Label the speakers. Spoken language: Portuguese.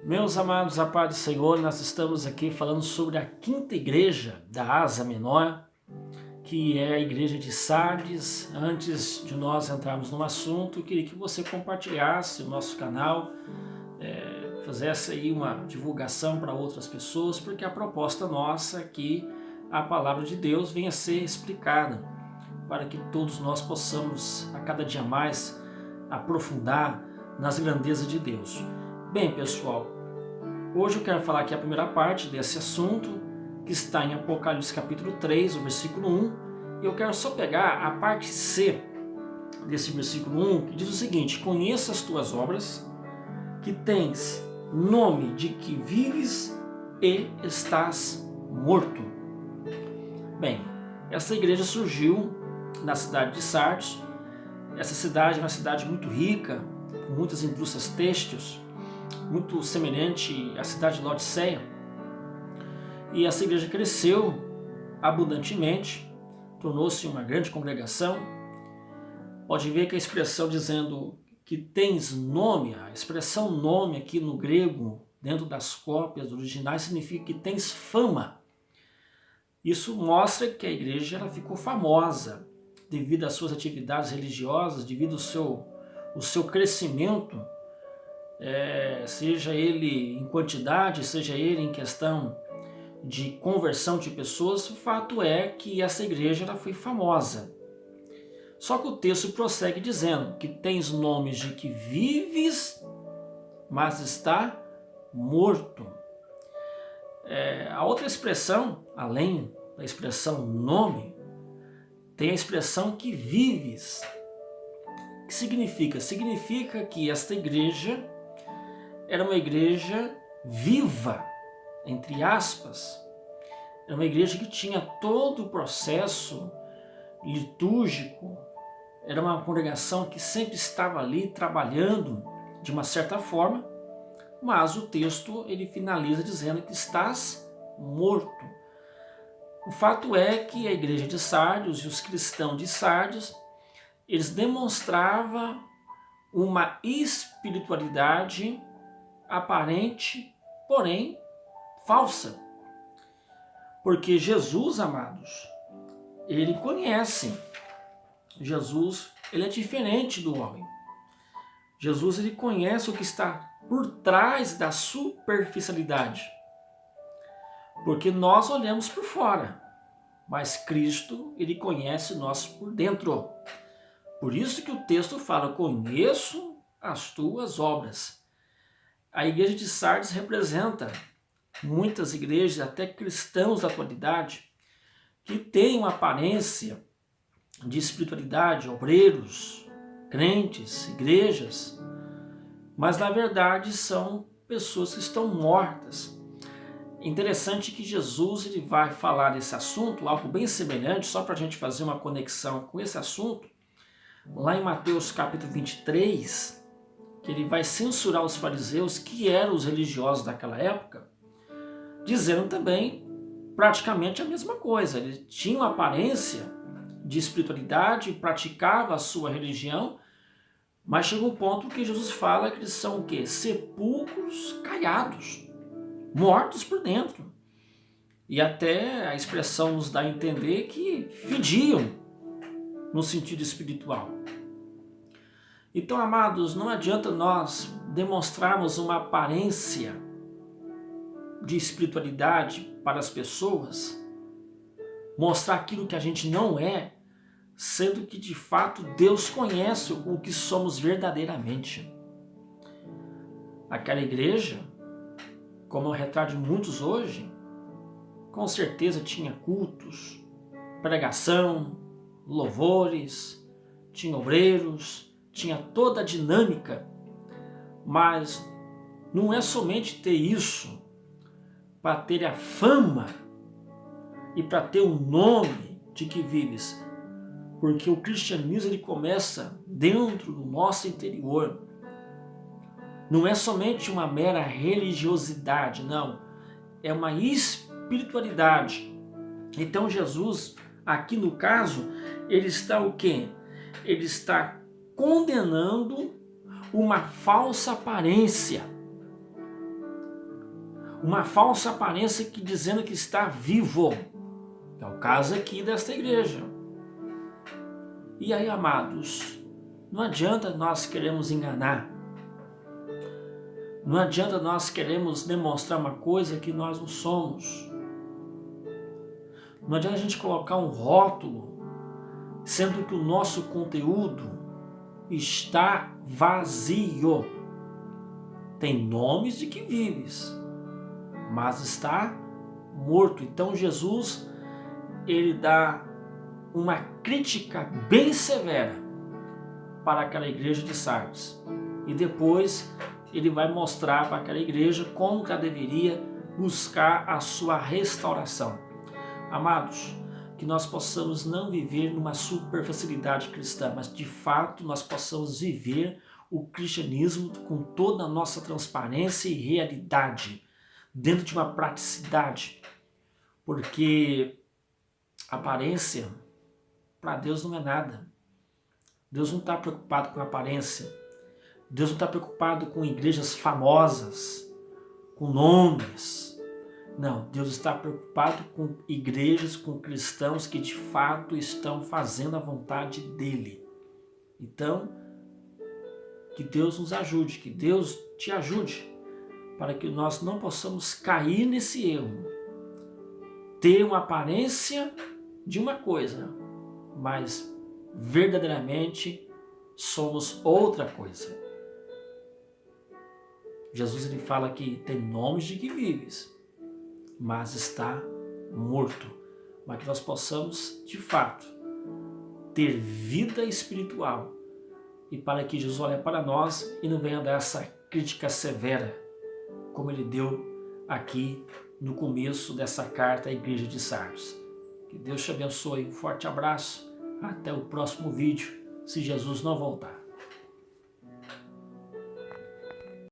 Speaker 1: Meus amados, a paz do Senhor, nós estamos aqui falando sobre a quinta igreja da Ásia Menor, que é a igreja de Sardes. Antes de nós entrarmos no assunto, eu queria que você compartilhasse o nosso canal, fizesse aí uma divulgação para outras pessoas, porque a proposta nossa é que a palavra de Deus venha a ser explicada, para que todos nós possamos a cada dia mais aprofundar nas grandezas de Deus. Bem, pessoal, hoje eu quero falar aqui a primeira parte desse assunto, que está em Apocalipse capítulo 3, o versículo 1, e eu quero só pegar a parte C desse versículo 1, que diz o seguinte: conheça as tuas obras, que tens nome de que vives e estás morto. Bem, essa igreja surgiu na cidade de Sardes. Essa cidade é uma cidade muito rica, com muitas indústrias têxteis, muito semelhante à cidade de Laodiceia. E essa igreja cresceu abundantemente, tornou-se uma grande congregação. Pode ver que a expressão dizendo que tens nome, a expressão nome aqui no grego, dentro das cópias originais, significa que tens fama. Isso mostra que a igreja ela ficou famosa devido às suas atividades religiosas, devido ao seu crescimento, seja ele em quantidade, seja ele em questão de conversão de pessoas. O fato é que essa igreja ela foi famosa. Só que o texto prossegue dizendo que tens nomes de que vives, mas está morto. A outra expressão, além da expressão nome, tem a expressão que vives. O que significa? Significa que esta igreja era uma igreja viva, entre aspas. Era uma igreja que tinha todo o processo litúrgico. Era uma congregação que sempre estava ali trabalhando de uma certa forma, mas o texto ele finaliza dizendo que estás morto. O fato é que a igreja de Sardes e os cristãos de Sardes, eles demonstravam uma espiritualidade aparente, porém falsa. Porque Jesus, amados, ele conhece. Jesus, ele é diferente do homem. Jesus, ele conhece o que está por trás da superficialidade. Porque nós olhamos por fora, mas Cristo, ele conhece nós por dentro. Por isso que o texto fala: conheço as tuas obras. A igreja de Sardes representa muitas igrejas, até cristãos da atualidade, que têm uma aparência de espiritualidade, obreiros, crentes, igrejas, mas na verdade são pessoas que estão mortas. Interessante que Jesus ele vai falar desse assunto, algo bem semelhante, só para a gente fazer uma conexão com esse assunto, lá em Mateus capítulo 23, que ele vai censurar os fariseus, que eram os religiosos daquela época, dizendo também praticamente a mesma coisa. Eles tinham aparência de espiritualidade, praticavam a sua religião, mas chega um ponto que Jesus fala que eles são o quê? Sepulcros caiados, mortos por dentro. E até a expressão nos dá a entender que fediam no sentido espiritual. Então, amados, não adianta nós demonstrarmos uma aparência de espiritualidade para as pessoas, mostrar aquilo que a gente não é, sendo que de fato Deus conhece o que somos verdadeiramente. Aquela igreja, como é o retrato de muitos hoje, com certeza tinha cultos, pregação, louvores, tinha obreiros, tinha toda a dinâmica, mas não é somente ter isso para ter a fama e para ter o nome de que vives, porque o cristianismo ele começa dentro do nosso interior. Não é somente uma mera religiosidade, não, é uma espiritualidade. Então Jesus, aqui no caso, ele está o quê? Ele está condenando uma falsa aparência. uma falsa aparência que dizendo que está vivo. É o caso aqui desta igreja. E aí, amados, não adianta nós queremos enganar. Não adianta nós queremos demonstrar uma coisa que nós não somos. Não adianta a gente colocar um rótulo, sendo que o nosso conteúdo está vazio. Tem nomes de que vives, mas está morto. Então Jesus, ele dá uma crítica bem severa para aquela igreja de Sardes. E depois ele vai mostrar para aquela igreja como que ela deveria buscar a sua restauração. Amados, que nós possamos não viver numa superficialidade cristã, mas de fato nós possamos viver o cristianismo com toda a nossa transparência e realidade, dentro de uma praticidade, porque aparência para Deus não é nada. Deus não está preocupado com aparência. Deus não está preocupado com igrejas famosas, com nomes. Não, Deus está preocupado com igrejas, com cristãos que de fato estão fazendo a vontade dele. Então, que Deus nos ajude, que Deus te ajude, para que nós não possamos cair nesse erro. Ter uma aparência de uma coisa, mas verdadeiramente somos outra coisa. Jesus ele fala que tem nomes de que vives, mas está morto. Mas que nós possamos, de fato, ter vida espiritual. E para que Jesus olhe para nós e não venha dar essa crítica severa, como ele deu aqui no começo dessa carta à igreja de Sardes. Que Deus te abençoe. Um forte abraço. Até o próximo vídeo, se Jesus não voltar.